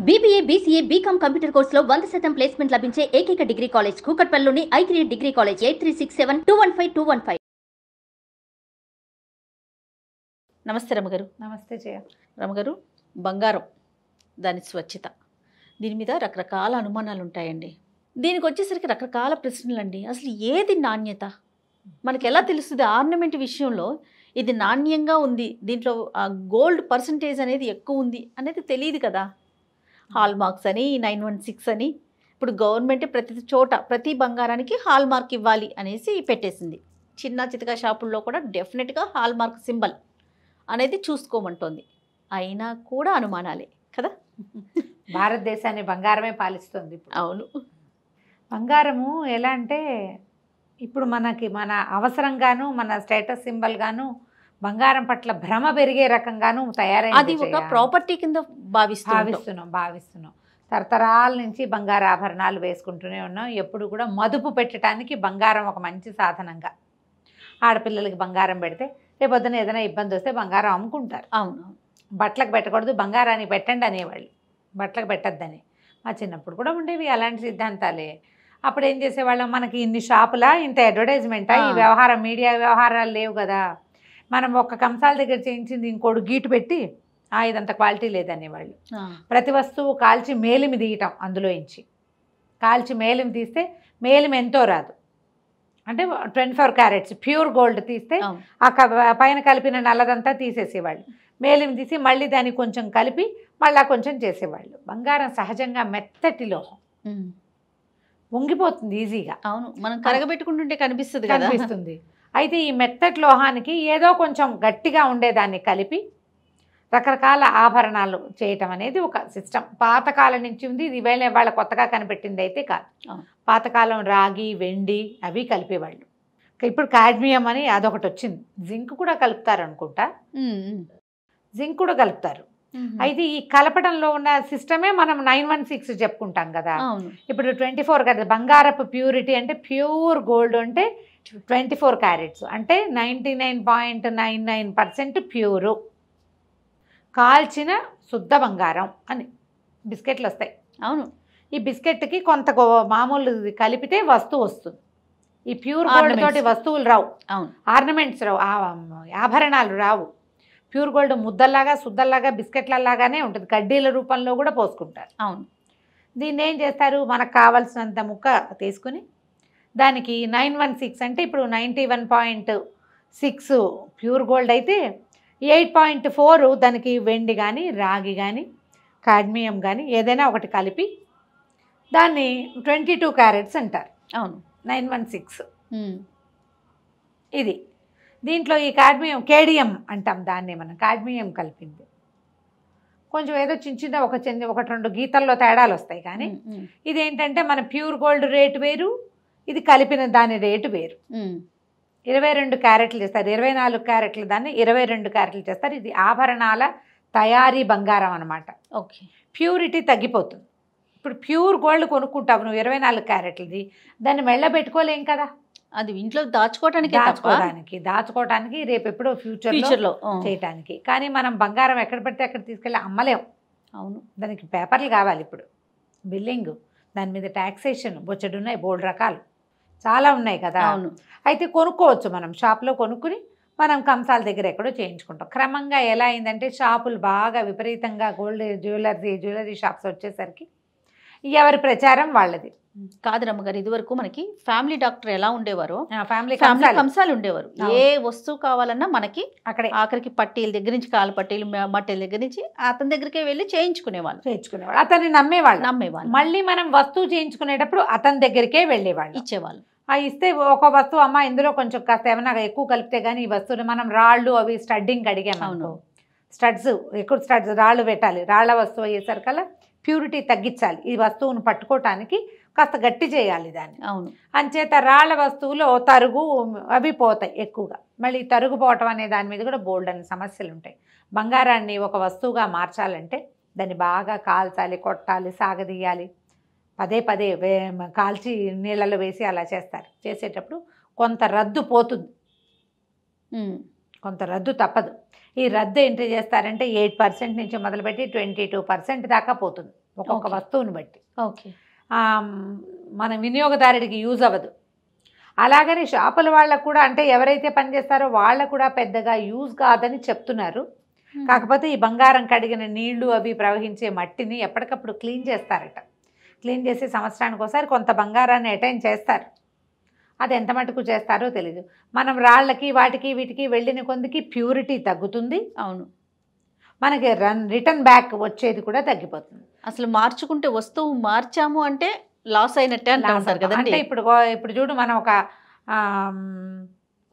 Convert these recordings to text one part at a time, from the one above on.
BBA, BCA, BCom computer కోర్సులో 100% placement లభించే ఏకైక డిగ్రీ కాలేజ్ కూకట్పల్లిలోని ఐక్రియేట్ డిగ్రీ కాలేజ్ 8367215215. నమస్తే రమగారు. నమస్తే జయ. రమగారు, బంగారం దాని స్వచ్ఛత దీని మీద రకరకాల అనుమానాలు ఉంటాయండి. దీనికి వచ్చేసరికి రకరకాల ప్రశ్నలు అండి. అసలు ఏది నాణ్యత మనకి ఎలా తెలుస్తుంది? ఆర్నమెంట్ విషయంలో ఇది నాణ్యంగా ఉంది, దీంట్లో గోల్డ్ పర్సంటేజ్ అనేది ఎక్కువ ఉంది అనేది తెలియదు కదా. హాల్ మార్క్స్ అని 916 అని ఇప్పుడు గవర్నమెంట్ ప్రతి చోట ప్రతి బంగారానికి హాల్ మార్క్ ఇవ్వాలి అనేసి పెట్టేసింది. చిన్న చితకా షాపుల్లో కూడా డెఫినెట్గా హాల్ మార్క్ సింబల్ అనేది చూసుకోమంటోంది. అయినా కూడా అనుమానాలే కదా. భారతదేశాన్ని బంగారమే పాలిస్తుంది ఇప్పుడు. అవును, బంగారము ఎలా అంటే ఇప్పుడు మనకి మన అవసరంగాను మన స్టేటస్ సింబల్ గాను బంగారం పట్ల భ్రమ పెరిగే రకంగాను తయారైంది. అది ఒక ప్రాపర్టీ కింద భావిస్తున్నాం. తరతరాల నుంచి బంగారు ఆభరణాలు వేసుకుంటూనే ఉన్నాం. ఎప్పుడు కూడా మదుపు పెట్టడానికి బంగారం ఒక మంచి సాధనంగా. ఆడపిల్లలకి బంగారం పెడితే రేపొద్దున ఏదైనా ఇబ్బంది వస్తే బంగారం అమ్ముకుంటారు. అవును, బట్టలకు పెట్టకూడదు, బంగారాన్ని పెట్టండి అనేవాళ్ళు, బట్టలకు పెట్టద్దని. మా చిన్నప్పుడు కూడా ఉండేవి అలాంటి సిద్ధాంతాలే. అప్పుడు ఏం చేసేవాళ్ళం, మనకి ఇన్ని షాపులా, ఇంత అడ్వర్టైజ్మెంటా, ఈ వ్యవహారం మీడియా వ్యవహారాలు లేవు కదా. మనం ఒక్క కంసాల దగ్గర చేయించింది ఇంకోటి గీటు పెట్టి ఇదంత క్వాలిటీ లేదనేవాళ్ళు. ప్రతి వస్తువు కాల్చి మేలిమి తీయటం, అందులో ఇంచి కాల్చి మేలిమి తీస్తే మేలిమి ఎంతో రాదు. అంటే 24 క్యారెట్స్ ప్యూర్ గోల్డ్ తీస్తే పైన కలిపిన నల్లదంతా తీసేసేవాళ్ళు. మేలిమి తీసి మళ్ళీ దాన్ని కొంచెం కలిపి మళ్ళీ కొంచెం చేసేవాళ్ళు. బంగారం సహజంగా మెత్తటి లోహం, వంగిపోతుంది ఈజీగా. అవును, మనం కరగబెట్టుకుంటుంటే కనిపిస్తుంది. అయితే ఈ మెత్తటి లోహానికి ఏదో కొంచెం గట్టిగా ఉండేదాన్ని కలిపి రకరకాల ఆభరణాలు చేయటం అనేది ఒక సిస్టమ్ పాతకాలం నుంచి ఉంది. ఇది వేళ వాళ్ళ కొత్తగా కనిపెట్టింది అయితే కాదు. పాతకాలం రాగి, వెండి అవి కలిపేవాళ్ళు. ఇప్పుడు కాడ్మియం అని అదొకటి వచ్చింది. జింక్ కూడా కలుపుతారు అనుకుంటా, జింక్ కూడా కలుపుతారు. అయితే ఈ కలపడంలో ఉన్న సిస్టమే మనం 916 చెప్పుకుంటాం కదా. ఇప్పుడు 24 కదా బంగారపు ప్యూరిటీ. అంటే ప్యూర్ గోల్డ్ అంటే 24 క్యారెట్స్ అంటే 99.99% ప్యూరు, కాల్చిన శుద్ధ బంగారం అని బిస్కెట్లు వస్తాయి. అవును, ఈ బిస్కెట్కి కొంత మామూలు కలిపితే వస్తువు వస్తుంది. ఈ ప్యూర్ గోల్డ్ తోటి వస్తువులు రావు, ఆర్నమెంట్స్ రావు, ఆభరణాలు రావు. ప్యూర్ గోల్డ్ ముద్దల్లాగా శుద్ధల్లాగా బిస్కెట్లలాగానే ఉంటుంది, కడ్డీల రూపంలో కూడా పోసుకుంటారు. అవును, దీన్ని ఏం చేస్తారు, మనకు కావాల్సినంత ముక్క తీసుకుని దానికి 916 అంటే ఇప్పుడు 91.6 ప్యూర్ గోల్డ్ అయితే 8.4 దానికి వెండి కానీ రాగి కానీ కాడ్మియం కానీ ఏదైనా ఒకటి కలిపి దాన్ని 22 క్యారెట్స్ అంటారు. అవును, 916 ఇది. దీంట్లో ఈ కాడ్మియం కేడియం అంటాం దాన్ని, మనం కాడ్మియం కలిపింది. కొంచెం ఏదో చిన్న ఒకటి రెండు గీతల్లో తేడాలు వస్తాయి. కానీ ఇదేంటంటే మన ప్యూర్ గోల్డ్ రేటు వేరు, ఇది కలిపిన దాని రేటు వేరు. 22 క్యారెట్లు చేస్తారు, 24 క్యారెట్లు దాన్ని 22 క్యారెట్లు చేస్తారు. ఇది ఆభరణాల తయారీ బంగారం అనమాట. ఓకే, ప్యూరిటీ తగ్గిపోతుంది. ఇప్పుడు ప్యూర్ గోల్డ్ కొనుక్కుంటావు నువ్వు 24 క్యారెట్లది, దాన్ని మెళ్ళ పెట్టుకోలేం కదా. అది ఇంట్లో దాచుకోవడానికి రేపు ఎప్పుడో ఫ్యూచర్లో చేయటానికి. కానీ మనం బంగారం ఎక్కడ పడితే అక్కడ తీసుకెళ్ళి అమ్మలేం. అవును, దానికి పేపర్లు కావాలి. ఇప్పుడు బిల్లింగ్, దాని మీద ట్యాక్సేషన్ బొచ్చడు ఉన్నాయి, బోల్డ్ రకాలు చాలా ఉన్నాయి కదా. అవును, అయితే కొనుక్కోవచ్చు, మనం షాప్లో కొనుక్కుని మనం కంసాల దగ్గర ఎక్కడో చేయించుకుంటాం. క్రమంగా ఎలా అయిందంటే షాపులు బాగా విపరీతంగా గోల్డ్ జ్యువెలరీ షాప్స్ వచ్చేసరికి ఎవరి ప్రచారం వాళ్ళది. కాదు రమ్మగారు, ఇదివరకు మనకి ఫ్యామిలీ డాక్టర్ ఎలా ఉండేవారో ఫ్యామిలీ కంసాలు ఉండేవారు. ఏ వస్తువు కావాలన్నా మనకి అక్కడే ఆఖరికి పట్టీల దగ్గర నుంచి కాలు పట్టీలు మట్టెల దగ్గర నుంచి అతని దగ్గరికే వెళ్ళి చేయించుకునేవాళ్ళు. అతన్ని నమ్మేవాళ్ళు. మళ్ళీ మనం వస్తువు చేయించుకునేటప్పుడు అతని దగ్గరికే వెళ్ళేవాళ్ళు, ఇచ్చేవాళ్ళు. ఇస్తే ఒక వస్తువు, అమ్మ ఇందులో కొంచెం కాస్త ఏమైనా ఎక్కువ కలిపితే కానీ ఈ వస్తువుని మనం రాళ్ళు అవి స్టడ్డింగ్ అడిగాము, స్టడ్స్ రాళ్ళు పెట్టాలి. రాళ్ల వస్తువు అయ్యేసరికల్లా ప్యూరిటీ తగ్గించాలి. ఈ వస్తువును పట్టుకోవటానికి కాస్త గట్టి చేయాలి దాన్ని. అవును, అంచేత రాళ్ల వస్తువులో తరుగు అవి పోతాయి ఎక్కువగా. మళ్ళీ తరుగు పోవటం అనే దాని మీద కూడా బోల్డ్ అనే సమస్యలు ఉంటాయి. బంగారాన్ని ఒక వస్తువుగా మార్చాలంటే దాన్ని బాగా కాల్చాలి, కొట్టాలి, సాగదీయాలి, పదే కాల్చి నీళ్ళలో వేసి అలా చేస్తారు. చేసేటప్పుడు కొంత రద్దు పోతుంది, కొంత రద్దు తప్పదు. ఈ రద్దు ఏంటి చేస్తారంటే 8% నుంచి మొదలుపెట్టి 22% దాకా పోతుంది ఒక్కొక్క Okay. వస్తువుని బట్టి. ఓకే. మన వినియోగదారుడికి యూజ్ అవ్వదు. అలాగని షాపుల వాళ్ళకు కూడా, అంటే ఎవరైతే పనిచేస్తారో వాళ్ళకు కూడా పెద్దగా యూజ్ కాదని చెప్తున్నారు. కాకపోతే ఈ బంగారం కడిగిన నీళ్లు అవి ప్రవహించే మట్టిని ఎప్పటికప్పుడు క్లీన్ చేస్తారట. క్లీన్ చేసి సంవత్సరానికి ఒకసారి కొంత బంగారాన్ని అటైన్ చేస్తారు. అది ఎంత మటుకు చేస్తారో తెలీదు. మనం రాళ్ళకి వాటికి వీటికి వెళ్ళిన కొందికి ప్యూరిటీ తగ్గుతుంది. అవును. మనకి రిటర్న్ బ్యాక్ వచ్చేది కూడా తగ్గిపోతుంది. అసలు మార్చుకుంటే వస్తువు మార్చాము అంటే లాస్ అయినట్టే అంటూ ఉంటారు కదండి. అంటే ఇప్పుడు చూడు, మనం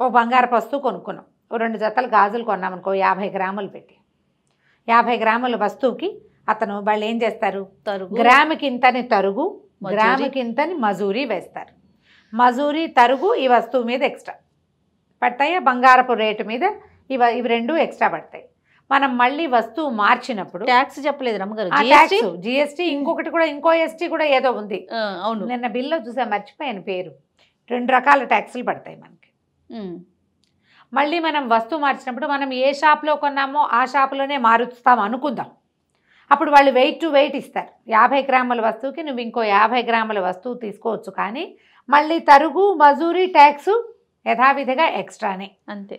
ఓ బంగారపు వస్తువు కొనుక్కున్నాం. 2 జతలు గాజులు కొన్నామనుకో 50 గ్రాములు పెట్టి. 50 గ్రాముల వస్తువుకి వాళ్ళు ఏం చేస్తారు, గ్రాముకి ఇంతని తరుగు, గ్రాముకి ఇంతని మజూరీ వేస్తారు. మజూరీ తరుగు ఈ వస్తువు మీద ఎక్స్ట్రా పడతాయి. బంగారపు రేటు మీద ఇవి రెండు ఎక్స్ట్రా పడతాయి. మనం మళ్ళీ వస్తువు మార్చినప్పుడు ట్యాక్స్ చెప్పలేదు రమ్మగారు. జిఎస్టీ ఇంకొకటి కూడా, ఇంకో ఎస్టీ కూడా ఏదో ఉంది. అవును. నిన్న బిల్లో చూసా, మర్చిపోయాను పేరు. 2 రకాల ట్యాక్సులు పడతాయి మనకి. మళ్ళీ మనం వస్తువు మార్చినప్పుడు మనం ఏ షాప్లో కొన్నామో ఆ షాప్లోనే మారుస్తాం అనుకుందాం. అప్పుడు వాళ్ళు వెయిట్ టు వెయిట్ ఇస్తారు. 50 గ్రాముల వస్తువుకి నువ్వు ఇంకో 50 గ్రాముల వస్తువు తీసుకోవచ్చు, కానీ మళ్ళీ తరుగు మజూరీ ట్యాక్సు యథావిధిగా ఎక్స్ట్రానే. అంతే.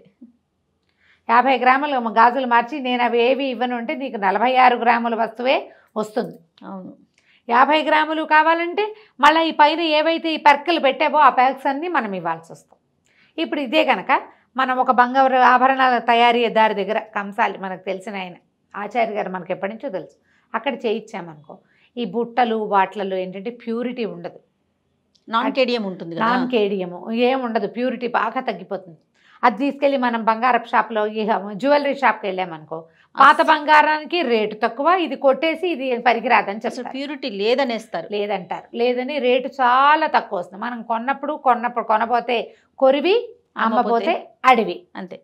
50 గ్రాముల గాజులు మార్చి నేను అవి ఏవి ఇవ్వను అంటే నీకు 46 గ్రాముల వస్తువే వస్తుంది. అవును. 50 గ్రాములు కావాలంటే మళ్ళీ ఈ పైన ఏవైతే ఈ పర్కలు పెట్టావో ఆ ప్యాక్స్ అన్నీ మనం ఇవ్వాల్సి వస్తాం. ఇప్పుడు ఇదే కనుక మనం ఒక బంగారు ఆభరణాల తయారీదారి దగ్గర, కంసాలి మనకు తెలిసిన ఆయన ఆచార్య గారు, మనకు ఎప్పటి నుంచో తెలుసు, అక్కడ చేయించామనుకో, ఈ బుట్టలు వాటిలలో ఏంటంటే ప్యూరిటీ ఉండదు. నాన్ కేడియం ఉంటుంది. నాన్ కేడియము ఏముండదు, ప్యూరిటీ బాగా తగ్గిపోతుంది. అది తీసుకెళ్ళి మనం బంగారపు షాప్లో, జ్యువెలరీ షాప్కి వెళ్ళామనుకో, పాత బంగారానికి రేటు తక్కువ, ఇది కొట్టేసి ఇది పనికిరాదని చెప్తారు. ప్యూరిటీ లేదనేస్తారు. లేదంటారు. లేదని రేటు చాలా తక్కువ వస్తుంది. మనం కొనపోతే కొరివి, అమ్మపోతే అడివి. అంతే.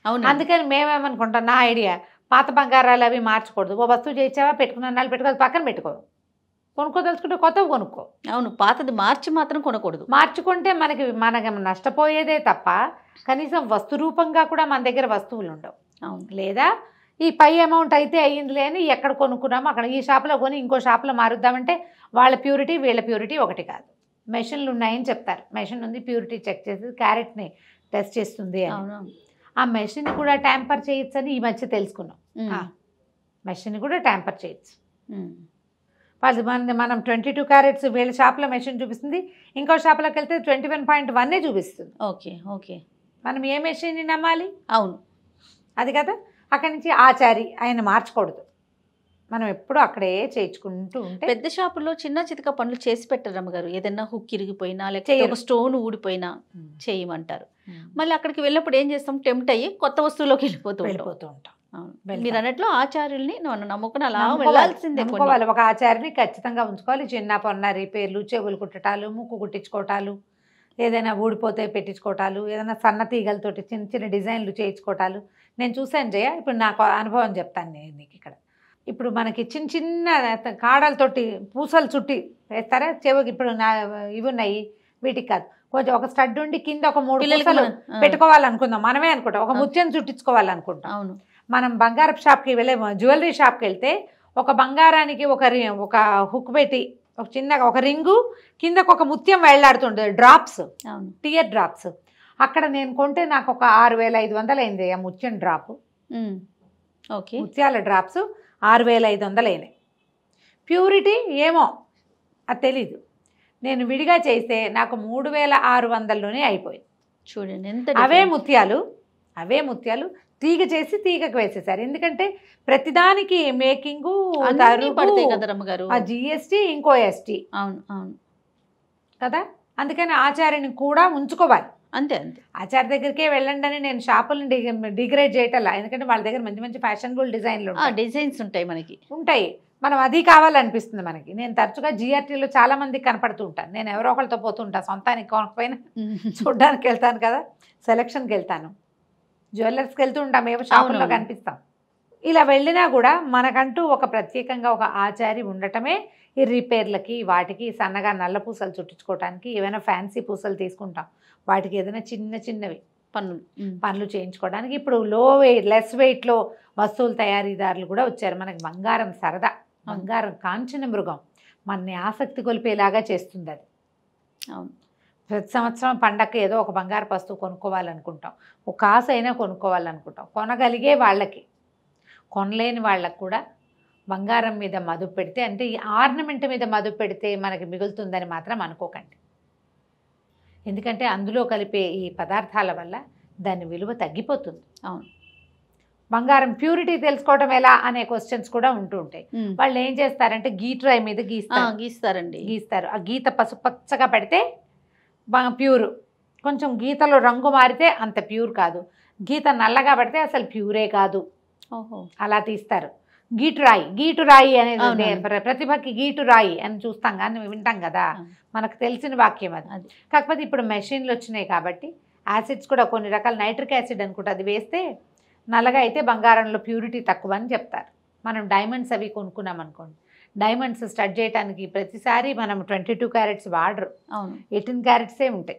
అవును. అందుకని మేమేమనుకుంటాం, నా ఐడియా, పాత బంగారాలు అవి మార్చకూడదు. ఓ వస్తువు చేయించావా, పెట్టుకున్నాళ్ళు పెట్టుకోదు, పక్కన పెట్టుకో. కొనుక్కోదలుచుకుంటే కొత్తవి కొనుక్కో. అవును. పాతది మార్చి మాత్రం కొనకూడదు. మార్చుకుంటే మనకి నష్టపోయేదే తప్ప కనీసం వస్తు రూపంగా కూడా మన దగ్గర వస్తువులు ఉండవు. అవును. లేదా ఈ పై అమౌంట్ అయితే అయ్యిందిలే అని ఎక్కడ కొనుక్కున్నామో అక్కడ ఈ షాప్లో కొని ఇంకో షాప్లో మారుద్దామంటే వాళ్ళ ప్యూరిటీ వీళ్ళ ప్యూరిటీ ఒకటి కాదు. మెషిన్లు ఉన్నాయని చెప్తారు. మెషిన్ ఉంది, ప్యూరిటీ చెక్ చేసి క్యారెట్ని టెస్ట్ చేస్తుంది అని. ఆ మెషిన్ కూడా ట్యాంపర్ చేయొచ్చు అని ఈ మధ్య తెలుసుకున్నాం. మెషిన్ కూడా ట్యాంపర్ చేయొచ్చు. మనం 22 క్యారెట్స్ వీళ్ళ షాప్లో మెషిన్ చూపిస్తుంది, ఇంకో షాప్లోకి వెళ్తే 21.1 చూపిస్తుంది. ఓకే. ఓకే. మనం ఏ మెషిన్ని నమ్మాలి? అవును, అది కదా. అక్కడి నుంచి ఆచారి ఆయన మార్చకూడదు. మనం ఎప్పుడు అక్కడే చేయించుకుంటూ ఉంటే. పెద్ద షాపుల్లో చిన్న చితక పనులు చేసి పెట్టరు అమ్మగారు. ఏదైనా హుక్ ఇరిగిపోయినా లేకపోతే ఒక స్టోన్ ఊడిపోయినా చేయమంటారు. మళ్ళీ అక్కడికి వెళ్ళినప్పుడు ఏం చేస్తాం, టెంప్ట్ అయ్యి కొత్త వస్తువులోకి వెళ్ళిపోతూ ఉంటాం. మీరు అన్నట్లు ఆచార్యుల్ని నమ్ముకుని అలా వెళ్ళాల్సిందే. ఒక ఆచార్యని ఖచ్చితంగా ఉంచుకోవాలి. చిన్న పొన్న రిపేర్లు, చెవులు కుట్టటాలు, ముక్కు కుట్టించుకోవటాలు, ఏదైనా ఊడిపోతే పెట్టించుకోవటాలు, ఏదైనా సన్న తీగలతోటి చిన్న చిన్న డిజైన్లు చేయించుకోవటాలు నేను చూశాను జయ. ఇప్పుడు నాకు అనుభవం చెప్తాను నేను నీకు ఇక్కడ. ఇప్పుడు మనకి చిన్న చిన్న కాడలతోటి పూసలు చుట్టి వేస్తారా చెవికి. ఇప్పుడు ఇవి ఉన్నాయి, వీటికి కాదు, కొంచెం ఒక స్టడ్ ఉండి కింద ఒక 3 పూసలు పెట్టుకోవాలనుకుందాం. మనమే అనుకుంటాం, ఒక ముత్యం చుట్టించుకోవాలనుకుంటాం. అవును. మనం బంగారపు షాప్కి వెళ్ళే, జ్యువెలరీ షాప్కి వెళ్తే ఒక బంగారానికి ఒక హుక్ పెట్టి ఒక చిన్న ఒక రింగు కిందకు ఒక ముత్యం వేళ్లాడుతుంటుంది, డ్రాప్స్, టియర్ డ్రాప్స్. అక్కడ నేను కొంటే నాకు ఒక 6500 అయింది ఆ ముత్యం డ్రాప్. ఓకే. ముత్యాల డ్రాప్స్ 6500 అయినాయి. ప్యూరిటీ ఏమో అది తెలీదు. నేను విడిగా చేస్తే నాకు 3600లోనే అయిపోయింది. చూడండి ఎంత. అవే ముత్యాలు తీగ చేసి తీగకు వేసేసారు. ఎందుకంటే ప్రతిదానికి మేకింగ్ పడతాయి కదా రమ్మగారు, ఆ జిఎస్టీ ఇంకో ఎస్టీ. అవును అవును కదా. అందుకని ఆచార్యని కూడా ఉంచుకోవాలి. అంతే అంతే. ఆచార్య దగ్గరికే వెళ్ళండి అని నేను షాపులను డిగ్రేడ్ చేయటల్లా. ఎందుకంటే వాళ్ళ దగ్గర మంచి మంచి ఫ్యాషనబుల్ డిజైన్స్ ఉంటాయి, మనకి ఉంటాయి. మనం అది కావాలనిపిస్తుంది మనకి. నేను తరచుగా జిఆర్టీలో చాలా మందికి కనపడుతూ ఉంటాను. నేను ఎవరో ఒకరితో పోతుంటాను, సొంతానికి కొనకపోయినా చూడ్డానికి వెళ్తాను కదా, సెలక్షన్కి వెళ్తాను, జ్యువెలర్స్కి వెళ్తూ ఉంటాం, ఏవో షాపుల్లో కనిపిస్తాం. ఇలా వెళ్ళినా కూడా మనకంటూ ఒక ప్రత్యేకంగా ఒక ఆచారి ఉండటమే. ఈ రిపేర్లకి వాటికి సన్నగా నల్ల పూసలు చుట్టించుకోవడానికి, ఏమైనా ఫ్యాన్సీ పూసలు తీసుకుంటాం, వాటికి ఏదైనా చిన్న చిన్నవి పనులు చేయించుకోవడానికి. ఇప్పుడు లెస్ వెయిట్లో వస్తువులు తయారీదారులు కూడా వచ్చారు. మనకి బంగారం సరదా. బంగారం కాంచిన మృగం, మనని ఆసక్తి కొలిపేలాగా చేస్తుంది అది. అవును. ప్రతి సంవత్సరం పండగకి ఏదో ఒక బంగారు వస్తువు కొనుక్కోవాలనుకుంటాం, ఒక కాసు అయినా కొనుక్కోవాలనుకుంటాం. కొనగలిగే వాళ్ళకి, కొనలేని వాళ్ళకు కూడా బంగారం మీద మదుపు పెడితే, అంటే ఈ ఆర్నమెంట్ మీద మదుపు పెడితే మనకి మిగులుతుందని మాత్రం అనుకోకండి. ఎందుకంటే అందులో కలిపే ఈ పదార్థాల వల్ల దాని విలువ తగ్గిపోతుంది. అవును. బంగారం ప్యూరిటీ తెలుసుకోవడం ఎలా అనే క్వశ్చన్స్ కూడా ఉంటూ ఉంటాయి. వాళ్ళు ఏం చేస్తారంటే గీట్రాయి మీద గీస్తారండి. గీస్తారు. ఆ గీత పసుపచ్చగా పెడితే ప్యూర్, కొంచెం గీతలో రంగు మారితే అంత ప్యూర్ కాదు, గీత నల్లగా పడితే అసలు ప్యూరే కాదు. ఓహో. అలా తీస్తారు. గీటురాయి అనేది ప్రతిభకి గీటురాయి అని చూస్తాం కానీ వింటాం కదా, మనకు తెలిసిన వాక్యం అది. కాకపోతే ఇప్పుడు మెషిన్లు వచ్చినాయి కాబట్టి యాసిడ్స్ కూడా కొన్ని రకాల నైట్రిక్ యాసిడ్ అనుకుంటే అది వేస్తే నల్లగా అయితే బంగారంలో ప్యూరిటీ తక్కువ అని చెప్తారు. మనం డైమండ్స్ అవి కొనుక్కున్నాం అనుకోండి, డైమండ్స్ స్టడ్ చేయడానికి ప్రతిసారి మనం 22 క్యారెట్స్ వాడరు, 18 క్యారెట్సే ఉంటాయి.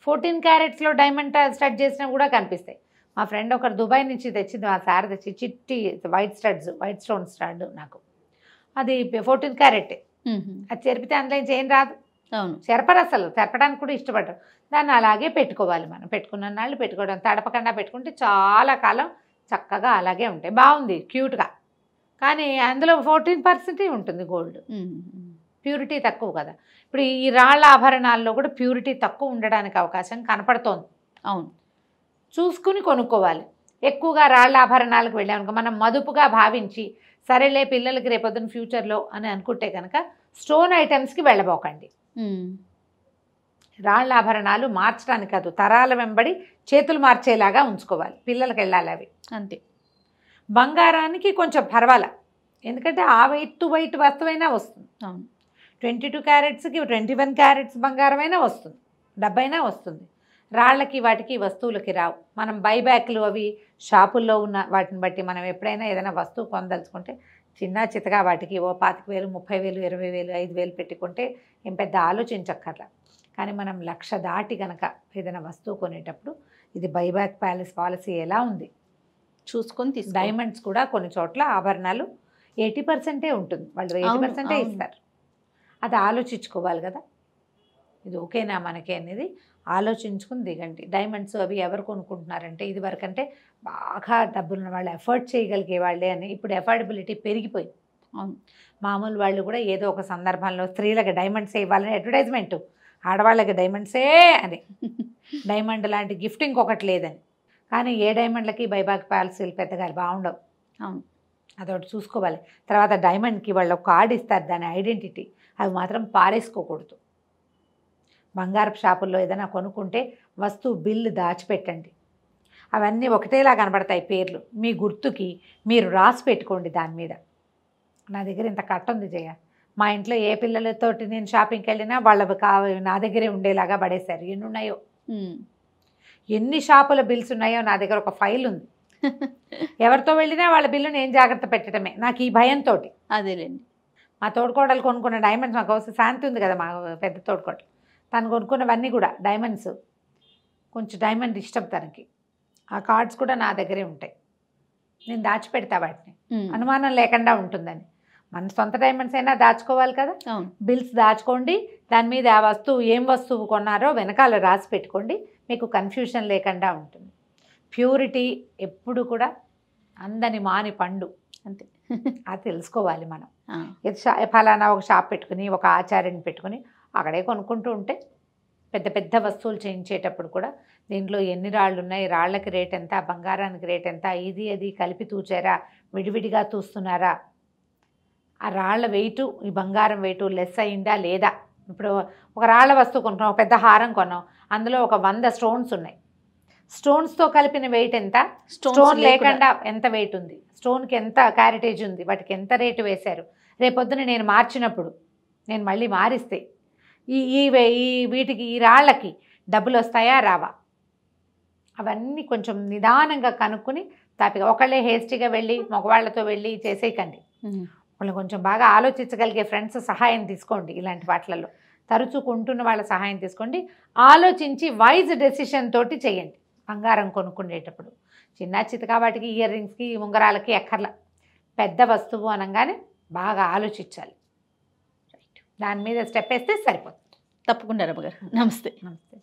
14 క్యారెట్స్లో డైమండ్ స్టడ్ చేసినా కూడా కనిపిస్తాయి. మా ఫ్రెండ్ ఒకరు దుబాయ్ నుంచి తెచ్చింది, మా సార్ తెచ్చి చిట్టి వైట్ స్టోన్ స్టడ్ నాకు, అది 14 క్యారెట్టే. అది చెరిపితే అందులో ఏం రాదు, చెరపరు, అసలు చెరపడానికి కూడా ఇష్టపడరు. దాన్ని అలాగే పెట్టుకోవాలి. మనం పెట్టుకున్న నాళ్ళు పెట్టుకోవడం, తడపకుండా పెట్టుకుంటే చాలా కాలం చక్కగా అలాగే ఉంటాయి. బాగుంది, క్యూట్గా. కానీ అందులో 14% ఉంటుంది గోల్డ్, ప్యూరిటీ తక్కువ కదా. ఇప్పుడు ఈ రాళ్ళ ఆభరణాల్లో కూడా ప్యూరిటీ తక్కువ ఉండడానికి అవకాశం కనపడుతోంది. అవును, చూసుకుని కొనుక్కోవాలి. ఎక్కువగా రాళ్ళ ఆభరణాలకు వెళ్ళామనుకో, మనం మదుపుగా భావించి సరేలే పిల్లలకి రేపొద్దున ఫ్యూచర్లో అని అనుకుంటే కనుక స్టోన్ ఐటమ్స్కి వెళ్ళబోకండి. రాళ్ళ ఆభరణాలు మార్చడానికి కాదు, తరాల వెంబడి చేతులు మార్చేలాగా ఉంచుకోవాలి, పిల్లలకి వెళ్ళాలి అవి అంతే. బంగారానికి కొంచెం పర్వాలా, ఎందుకంటే ఆ వైట్ వస్తువైనా వస్తుంది. 22 క్యారెట్స్కి 21 క్యారెట్స్ బంగారమైనా వస్తుంది, డబ్బైనా వస్తుంది. రాళ్ళకి వాటికి వస్తువులకి రావు. మనం బైబ్యాక్లు అవి షాపుల్లో ఉన్న వాటిని బట్టి మనం ఎప్పుడైనా ఏదైనా వస్తువు కొనదలుచుకుంటే చిన్న చితగా వాటికి ఓ 25,000, 30,000, 20,000, 5,000 పెట్టుకుంటే ఏం పెద్ద ఆలోచించక్కర్లా. కానీ మనం 1,00,000 దాటి కనుక ఏదైనా వస్తువు కొనేటప్పుడు ఇది బైబ్యాక్ పాలసీ ఎలా ఉంది చూసుకొని తీసు. డైమండ్స్ కూడా కొన్ని చోట్ల ఆభరణాలు 80% ఉంటుంది, వాళ్ళు 80% ఇస్తారు. అది ఆలోచించుకోవాలి కదా, ఇది ఓకేనా మనకి అనేది ఆలోచించుకుని దిగండి. డైమండ్స్ అవి ఎవరు కొనుక్కుంటున్నారంటే ఇది వరకంటే బాగా డబ్బులున్న వాళ్ళు, ఎఫర్ట్ చేయగలిగే వాళ్ళే అని. ఇప్పుడు ఎఫర్డబిలిటీ పెరిగిపోయింది. మామూలు వాళ్ళు కూడా ఏదో ఒక సందర్భంలో స్త్రీలకు డైమండ్సే ఇవ్వాలని అడ్వర్టైజ్మెంటు, ఆడవాళ్ళకి డైమండ్సే అని, డైమండ్ లాంటి గిఫ్ట్ ఇంకొకటి లేదని. కానీ ఏ డైమండ్లకి బైబ్యాక్ పాలసీలు పెద్దగా బాగుండవు. అదొకటి చూసుకోవాలి. తర్వాత డైమండ్కి వాళ్ళు ఒక కార్డు ఇస్తారు, దాని ఐడెంటిటీ, అవి మాత్రం పారేసుకోకూడదు. బంగారపు షాపుల్లో ఏదైనా కొనుక్కుంటే వస్తువు బిల్లు దాచిపెట్టండి. అవన్నీ ఒకటేలా కనబడతాయి పేర్లు, మీ గుర్తుకి మీరు రాసి పెట్టుకోండి దాని మీద. నా దగ్గర ఇంత కట్ట ఉంది జయ, మా ఇంట్లో ఏ పిల్లలతోటి నేను షాపింగ్కి వెళ్ళినా వాళ్ళవి నా దగ్గరే ఉండేలాగా పడేశారు. ఎన్ని ఉన్నాయో, ఎన్ని షాపుల బిల్స్ ఉన్నాయో నా దగ్గర ఒక ఫైల్ ఉంది. ఎవరితో వెళ్ళినా వాళ్ళ బిల్లు నేను జాగ్రత్త పెట్టడమే నాకు ఈ భయంతో. అదేలేండి. మా తోడుకోడలు కొనుక్కున్న డైమండ్స్, మాకు అవసరం శాంతి ఉంది కదా మా పెద్ద తోడుకోడలు, తను కొనుక్కున్నవన్నీ కూడా డైమండ్స్, కొంచెం డైమండ్ ఇష్టం తనకి. ఆ కార్డ్స్ కూడా నా దగ్గరే ఉంటాయి, నేను దాచిపెడతా వాటిని, అనుమానం లేకుండా ఉంటుందని. మన సొంత డైమండ్స్ అయినా దాచుకోవాలి కదా, బిల్స్ దాచుకోండి. దాని మీద ఆ వస్తువు ఏం వస్తువు కొన్నారో వెనకాల రాసి పెట్టుకోండి, మీకు కన్ఫ్యూషన్ లేకుండా ఉంటుంది. ప్యూరిటీ ఎప్పుడు కూడా అందని మాని పండు, అంతే. అది తెలుసుకోవాలి మనం. ఫలానా ఒక షాప్ పెట్టుకుని ఒక ఆచార్యని పెట్టుకుని అక్కడే కొనుక్కుంటూ ఉంటే పెద్ద పెద్ద వస్తువులు చేయించేటప్పుడు కూడా దీంట్లో ఎన్ని రాళ్ళు ఉన్నాయి, రాళ్ళకి రేట్ ఎంత, బంగారానికి రేట్ ఎంత, ఇది అది కలిపి తూచారా, విడివిడిగా తూస్తున్నారా, ఆ రాళ్ల వెయిటు ఈ బంగారం వెయిటు లెస్ అయిందా లేదా. ఇప్పుడు ఒక రాళ్ల వస్తువు కొనుక్కున్నాం, ఒక పెద్ద హారం కొన్నాం, అందులో ఒక 100 స్టోన్స్ ఉన్నాయి, స్టోన్స్తో కలిపిన వెయిట్ ఎంత, స్టోన్ లేకుండా ఎంత వెయిట్ ఉంది, స్టోన్కి ఎంత క్యారెటేజ్ ఉంది, వాటికి ఎంత రేటు వేశారు. రేపొద్దున నేను మార్చినప్పుడు, నేను మళ్ళీ మారిస్తే ఈ వీటికి ఈ రాళ్ళకి డబ్బులు వస్తాయా రావా, అవన్నీ కొంచెం నిదానంగా కనుక్కుని తాపిగా. ఒకళ్ళే హేస్టీగా వెళ్ళి మగవాళ్లతో వెళ్ళి చేసేయకండి. వాళ్ళు కొంచెం బాగా ఆలోచించగలిగే ఫ్రెండ్స్ సహాయం తీసుకోండి. ఇలాంటి వాటిలలో తరచూ కొంటున్న వాళ్ళ సహాయం తీసుకోండి. ఆలోచించి వైజ్ డెసిషన్ తోటి చేయండి. బంగారం కొనుక్కునేటప్పుడు చిన్న చితకా వాటికి ఇయర్ రింగ్స్కి ఉంగరాలకి ఎక్కర్ల, పెద్ద వస్తువు అనగానే బాగా ఆలోచించాలి, దాని మీద స్టెప్ వేస్తే సరిపోతుంది. తప్పకుండా రమ్మగారు. నమస్తే. నమస్తే.